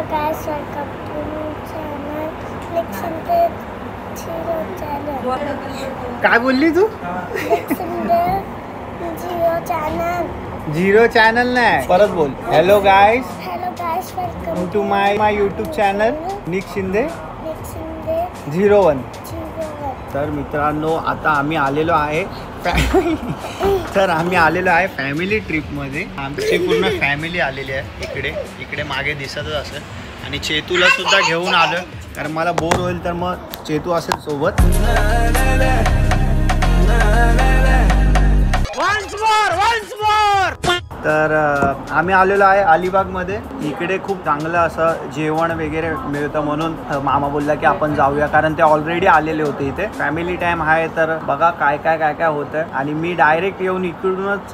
Hello guys, welcome to my channel. Listen to Zero channel. काय बोलली तू? Listen to Zero channel. Zero channel नाही, परत बोल. Hello guys, Hello guys, welcome to my YouTube channel Nick Shinde Shinde 01. 01. तर मित्रांनो, आता आम्ही आलेलो आहे फॅमिली ट्रिपमध्ये. आमची पूर्ण फॅमिली आलेली आहे. इकडे मागे दिसतच असेल. आणि चेतूला सुद्धा घेऊन आलं, कारण मला बोर होईल तर मग चेतू असेल सोबत. तर आम्ही आलेलो आहे अलिबागमध्ये. इकडे खूप चांगलं असं जेवण वगैरे मिळतं, म्हणून मामा बोलला की आपण जाऊया, कारण ते ऑलरेडी आलेले होते इथे. फॅमिली टाइम आहे तर बघा काय काय होतं. आणि मी डायरेक्ट येऊन इकडूनच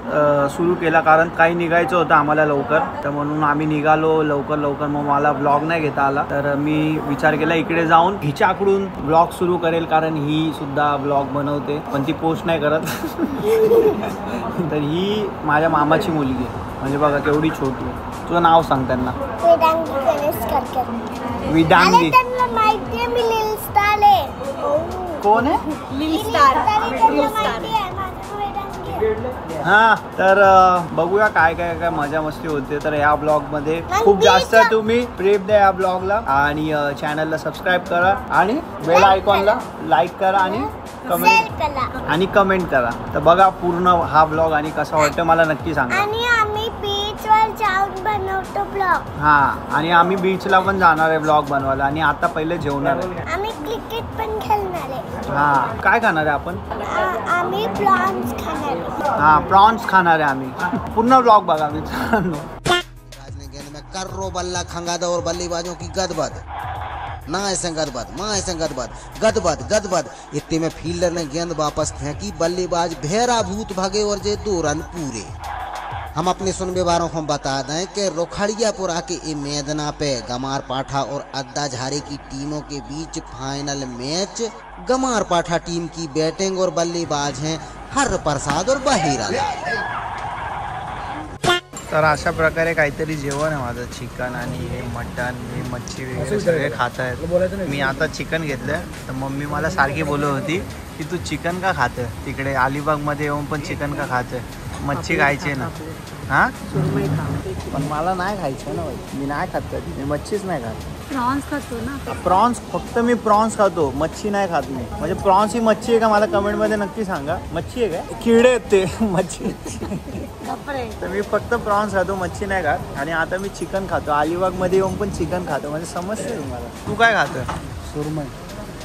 सुरू केला, कारण काही निघायचं होतं आम्हाला लवकर, तर म्हणून आम्ही निघालो लवकर. मग मला ब्लॉग नाही घेता आला, तर मी विचार केला इकडे जाऊन हिच्याकडून ब्लॉग सुरू करेल, कारण ही सुद्धा ब्लॉग बनवते पण ती पोस्ट नाही करत. तर ही माझ्या मामाची मुलगी आहे, म्हणजे बघा केवढी छोटी आहे. तुझं नाव सांग त्यांना. विडांगी. कोण आहे? हा, तर बघूया काय मजा मस्ती होते. तर या ब्लॉग मध्ये खूप जास्त तुम्ही प्रेम द्या या ब्लॉगला, आणि चॅनलला सबस्क्राईब करा, आणि बेल आयकॉनला लाईक करा, आणि कमेंट करा. तर बघा पूर्ण हा ब्लॉग, आणि कसा वाटतं मला नक्की सांगा. आणि आम्ही बीचवर जाऊन बनवतो ब्लॉग. हा, आणि आम्ही बीचला पण जाणार आहे ब्लॉग बनवायला, आणि आता पहिले जेवणार आहे. आम्ही क्रिकेट पण खेळणार आहे. हा, काय खाणार आहे आपण? आम्ही प्रॉन्स खाणार आहे. हा, प्रॉन्स खाणार आहे आम्ही. पूर्ण ब्लॉग बघा मित्रांनो. कर्रो बल्ला खंगादा और बल्लेबाजों की गदबद ना ऐसे गदबद इतने में फील्डर ने गेंद वापस फेंकी, बल्लेबाज भेरा भूत भागे और जे 2 रन पूरे। हम अपने सुनबेवारों को बता दें कि रोखड़ियापुरा के ये मैदान पे गमार पाठा और अद्दा झारे की टीमों के बीच फाइनल मैच। गमार पाठा टीम की बैटिंग और बल्लेबाज हैं हर प्रसाद और बहिरा। तर अशा प्रकारे काहीतरी जेवण आहे माझं. चिकन आणि हे मटन, हे मच्छी वगैरे सगळे खात आहेत. मी आता चिकन घेतलं, तर मम्मी मला सारखी बोलत होती की तू चिकन का खातं, तिकडे अलिबागमध्ये येऊन पण चिकन का खातं, मच्छी खायची ना. हां, पण मला नाही खायचं ना भाई, मी नाही खात कधी, मी मच्छीच नाही खात. प्रॉन्स खातो ना. प्रॉन्स, फक्त मी प्रॉन्स खातो, मच्छी नाही खात मी. म्हणजे प्रॉन्स ही मच्छी आहे का मला कमेंटमध्ये नक्की सांगा. मच्छी आहे का? किडे आहेत ते मच्छी. तर मी फक्त प्रॉन्स खातो, मच्छी नाही खात. आणि आता मी चिकन खातो, अलिबागमध्ये येऊन पण चिकन खातो, म्हणजे समजते तुम्हाला. तू काय खातं? सुरमई.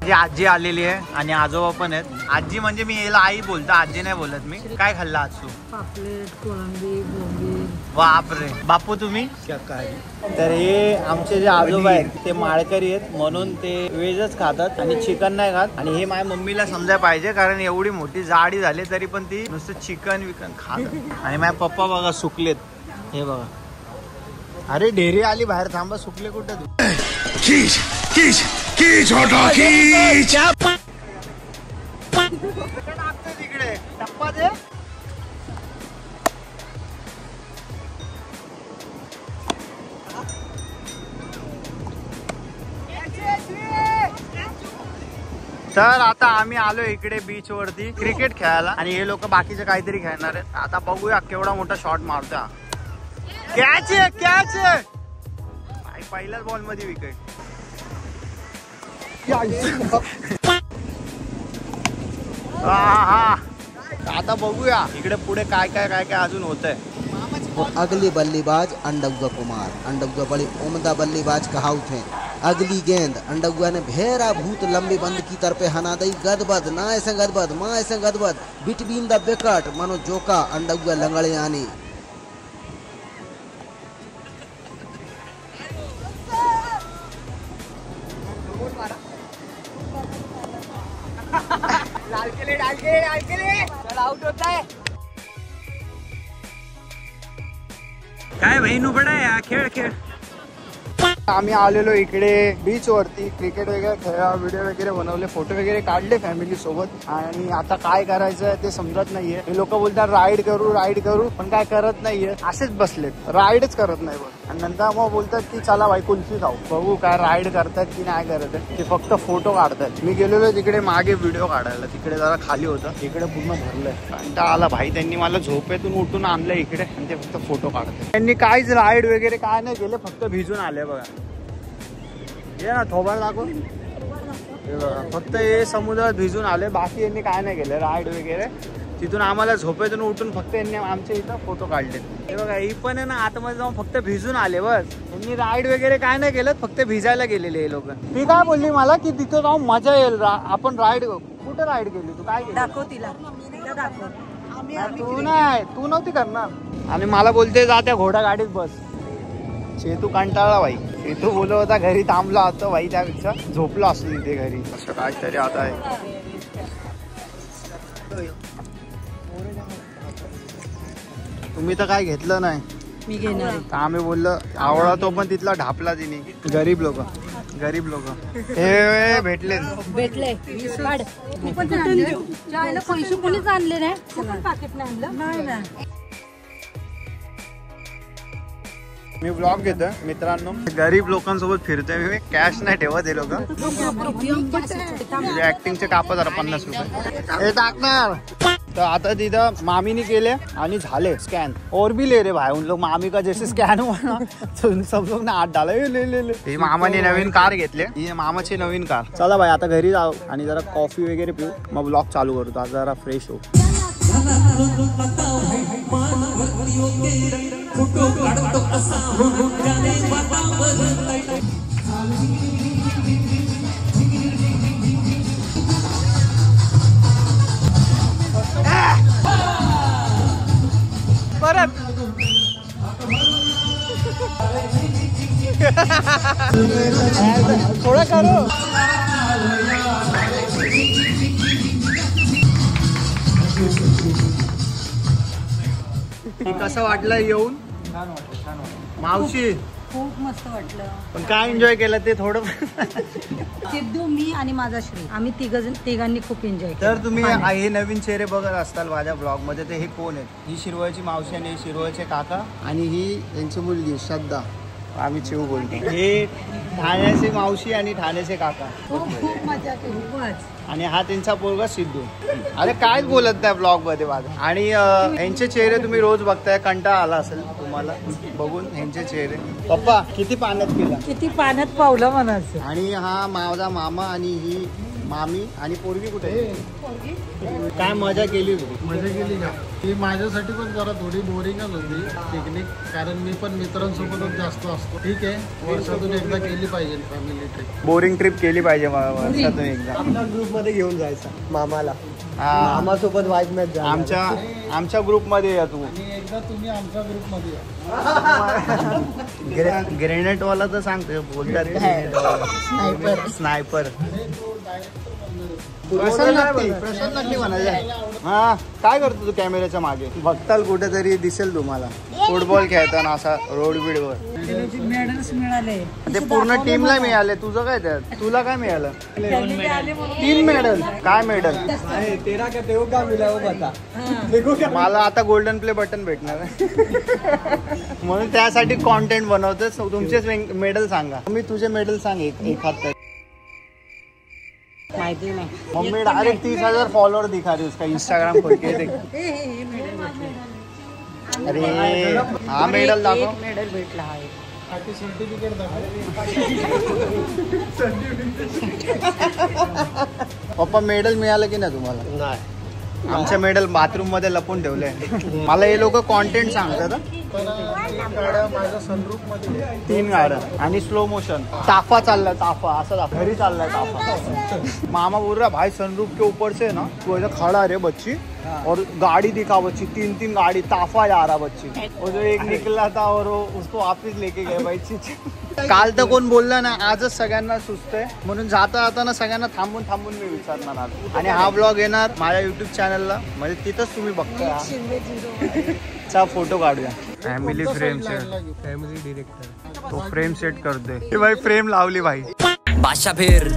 माझी आजी आलेली आहे, आणि आजोबा पण आहेत. आजी म्हणजे मी याला आई बोलतो, आजी नाही बोलत मी. काय खाल्लं आज तू? पापलेट, कोळंबी, बोंबील. बापरे. बापू तुम्ही? तर हे आमचे जे आजोबा आहेत ते माळकरी आहेत, म्हणून ते व्हेजच खातात आणि चिकन नाही खात. आणि हे माझ्या मम्मीला समजायला पाहिजे, कारण एवढी मोठी जाडी झाली तरी पण ती नुसतं चिकन विकन खात. आणि माझे पप्पा बघा सुकलेत, हे बघा. अरे ढेरी आली बाहेर, थांबा. सुकले कुठे तू? तिकडे टप्पा दे. तर आता आम्ही आलो इकडे बीच वरती क्रिकेट खेळायला, आणि हे लोक बाकीचे काहीतरी खेळणार आहेत. आता बघूया केवढा मोठा शॉट मारतो. कॅच आहे, कॅच आहे. पहिल्याच बॉल मध्ये विकेट. हा, आता बघूया इकडे पुढे काय अजून होतंय. और अगले बल्लेबाज अंडुआ कुमार। अंडुआ बड़े उम्दा बल्लेबाज कहाउत हैं। अगली गेंद अंडुआ ने भेरा भूत लंबे बंद की तरफ हना दई। गदबद ना ऐसे गदबद, माँ ऐसे गदबद, बिटवीन द विकेट मानो जोका अंडुआ लंगड़े आने। आउट होता है. काय बहीण उघडा आहे, खेळ. आम्ही आलेलो इकडे बीच वरती क्रिकेट वगैरे खेळा, व्हिडिओ वगैरे बनवले, फोटो वगैरे काढले फॅमिली सोबत. आणि आता काय करायचं ते समजत नाहीये. हे लोक बोलतात राईड करू, पण काय करत नाहीये, असेच बसलेत, राईडच करत नाही. आणि नंतर मग बोलतात की चला भाई कुल्फी खाऊ. बघू काय राईड करतात की नाही करत आहे. ते फक्त फोटो काढतात. मी गेलेलो तिकडे मागे व्हिडिओ काढायला, तिकडे जरा खाली होतं, इकडे पूर्ण भरलंय. कंटाळा आला भाई. त्यांनी मला झोपेतून उठून आणलं इकडे आणि ते फक्त फोटो काढतात. त्यांनी काहीच राईड वगैरे काय नाही केले, फक्त भिजून आले बघा. हे ना थोबाड दाखव. फक्त हे समुद्रात भिजून आले, बाकी यांनी काय नाही केलं राईड वगैरे. तिथून आम्हाला झोपेतून उठून फक्त यांनी आमच्या इथं फोटो काढले. हे बघा ही पण आहे ना आतमध्ये जाऊन फक्त भिजून आले बस. यांनी राईड वगैरे काय नाही केलं, फक्त भिजायला गेलेले हे लोक. ती काय बोलली मला की तिथं जाऊन मजा येईल. आपण राईड कुठे राईड केली तू? काय दाखव तिला दाखव. तू नाही, तू नव्हती करणार. आणि मला बोलते जा त्या घोडा गाडीत बस. चेतू कंटाळला भाई. चेतू बोलत होता घरी थांबला होता भाई, त्यापेक्षा झोपला असतो तिथे घरी. असं काहीतरी आता आहे. तुम्ही तर काय घेतलं नाही. मी घेणार. आम्ही बोललो आवडा, तो पण तिथला ढापला तिने. गरीब लोक हे भेटले. पैसे कोणीच आणले नाही. पाकिट नाही आणलं. मी ब्लॉग घेतोय मित्रांनो. गरीब लोकांसोबत फिरतोय मी. कॅश नाही ठेवत हे लोक. ऍक्टिंगचे कापा जरा 50 रुपये हे टाकणार. तर आता तिथं मामीने केले आणि झाले स्कॅन. और भी ले रे भाई उन लोग. मामी का जैसे स्कॅन हुआ सब लोग ना हात डाला. ले मामाने नवीन कार घेतले. ही मामाची नवीन कार. चला भाई आता घरी जाऊ आणि जरा कॉफी वगैरे पिऊ, मग ब्लॉग चालू करतो. आता जरा फ्रेश हो. परत थोडं करू. कसं वाटलं येऊन? छान वाटलं. मावशी खूप मस्त वाटलं. पण काय एन्जॉय केलं ते थोडं. सिद्धू, मी आणि माझा श्री, आम्ही तिघांनी खूप एन्जॉय केलं. तर तुम्ही हे नवीन चेहरे बघत असताल माझ्या ब्लॉग मध्ये, तर हे कोण आहेत? ही शिरवळची मावशी आणि हे शिरवळचे काका आणि ही यांची मुलगी श्रद्धा. आम्ही चिव बोलतो. हे ठाण्याचे मावशी आणि ठाण्याचे काका. खूप मजा केली. आणि हा त्यांचा पोरगा सिद्धू. अरे कायच बोलत नाही ब्लॉग मध्ये माझा. आणि यांचे चेहरे तुम्ही रोज बघताय, कंटाळा आला असेल तुम्हाला बघून यांचे चेहरे. पप्पा किती पाण्यात गेला, किती पाण्यात पावलं म्हणायचं. आणि हा माझा मामा आणि ही मामी आणि पोरगी कुठे? काय मजा केली होती? मजा केली का? ती माझ्यासाठी पण जरा थोडी बोरिंगच होती पिकनिक, कारण मी पण मित्रांसोबतच जास्त असतो. ठीक आहे, वर्षातून एकदा केली पाहिजे फॅमिली ट्रिप. बोरिंग ट्रिप केली पाहिजे वर्षातून एकदा. आपल्या ग्रुप मध्ये घेऊन जायचं मामाला. हा, मामासोबत वाईफ मॅच आमच्या ग्रुप मध्ये या तू. आणि एकदा तुम्ही आमच्या ग्रुप मध्ये या. ग्रेनेड वाला तर सांगतो बोलतात स्नायपर. प्रशांत नक्की म्हणायचं. हा, काय करतो तू कॅमेऱ्याच्या मागे? बघताल कुठेतरी दिसेल तुम्हाला फुटबॉल खेळताना असा रोड बीडवर. मेडल्स मिळाले ते पूर्ण टीमला मिळाले. तुझं काय त्यात? तुला काय मिळालं? 3 मेडल. काय मेडल? मला आता गोल्डन प्ले बटन भेटणार म्हणून त्यासाठी कॉन्टेंट बनवतो. तुमचेच मेडल सांगा. मी तुझे मेडल सांग एखाद. माहिती नाही. मम्मी डायरेक्ट 30,000 फॉलोअर दिखा रही उसका इंस्टाग्राम खोल के देख. अरे हा मेडल दाखव. मेडल भेटला आहे. सर्टिफिकेट पप्पा मेडल मिळालं की नाही तुम्हाला? नाही. आमच्या मेडल बाथरूम मध्ये लपून ठेवले. मला हे लोक कॉन्टेंट सांगतात. माझ्या सनरूफ मध्ये 3 गाड्या आणि स्लो मोशन. ताफा चाललाय, ताफा असं घरी चाललाय ताफा. मामा बोल रहा भाई सनरूफ के ऊपर से ना वो ऐसा खड़ा रे बच्ची और गाड़ी दिखा बच्ची. 3 गाड़ी ताफा जा रहा बच्ची. और जो एक निकला था और उसको वापस लेके गए भाई. काल तर कोण बोललं ना, आजच सगळ्यांना सुचतंय म्हणून जाता जाताना सगळ्यांना थांबून थांबून मी विचारणार आज. आणि हा ब्लॉग येणार माझ्या युट्यूब चॅनलला, म्हणजे तिथंच तुम्ही बघताय. चा फोटो काढूया. Family frame set. Family director तो फ्रेम सेट करतोय भाई. फ्रेम लावली भाई. बादशाह फिर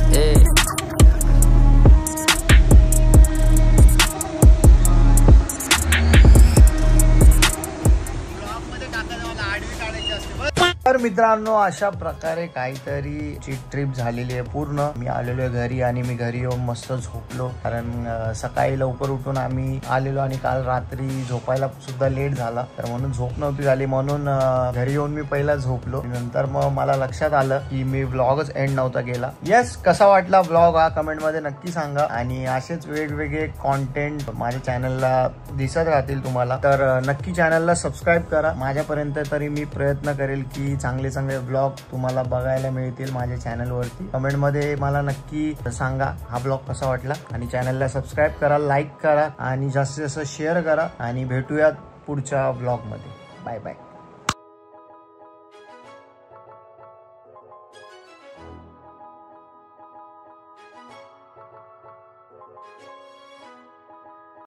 तर मित्रांनो, अशा प्रकारे काहीतरी ची ट्रिप झालेली आहे पूर्ण. मी आलेलो आहे घरी आणि मी घरी येऊन मस्त झोपलो, कारण सकाळी लवकर उठून आम्ही आलेलो आणि काल रात्री झोपायला सुद्धा लेट झाला, तर म्हणून झोप नव्हती झाली. म्हणून घरी येऊन मी पहिला झोपलो. नंतर मग मला लक्षात आलं की मी व्लॉगच एंड नव्हता केला. येस, कसा वाटला व्लॉग हा कमेंट मध्ये नक्की सांगा. आणि असेच वेगवेगळे कॉन्टेंट माझ्या चॅनलला दिसत राहतील तुम्हाला, तर नक्की चॅनलला सबस्क्राईब करा. माझ्यापर्यंत तरी मी प्रयत्न करेल की चांगले चांगले व्लॉग तुम्हाला बघायला मिळतील माझ्या चॅनलवरती. कमेंट मध्ये मला नक्की सांगा हा व्लॉग कसा वाटला. आणि चॅनलला सबस्क्राईब करा, लाईक करा आणि जास्तीत जास्त शेअर करा. आणि भेटूयात पुढच्या व्लॉग मध्ये. Bye bye.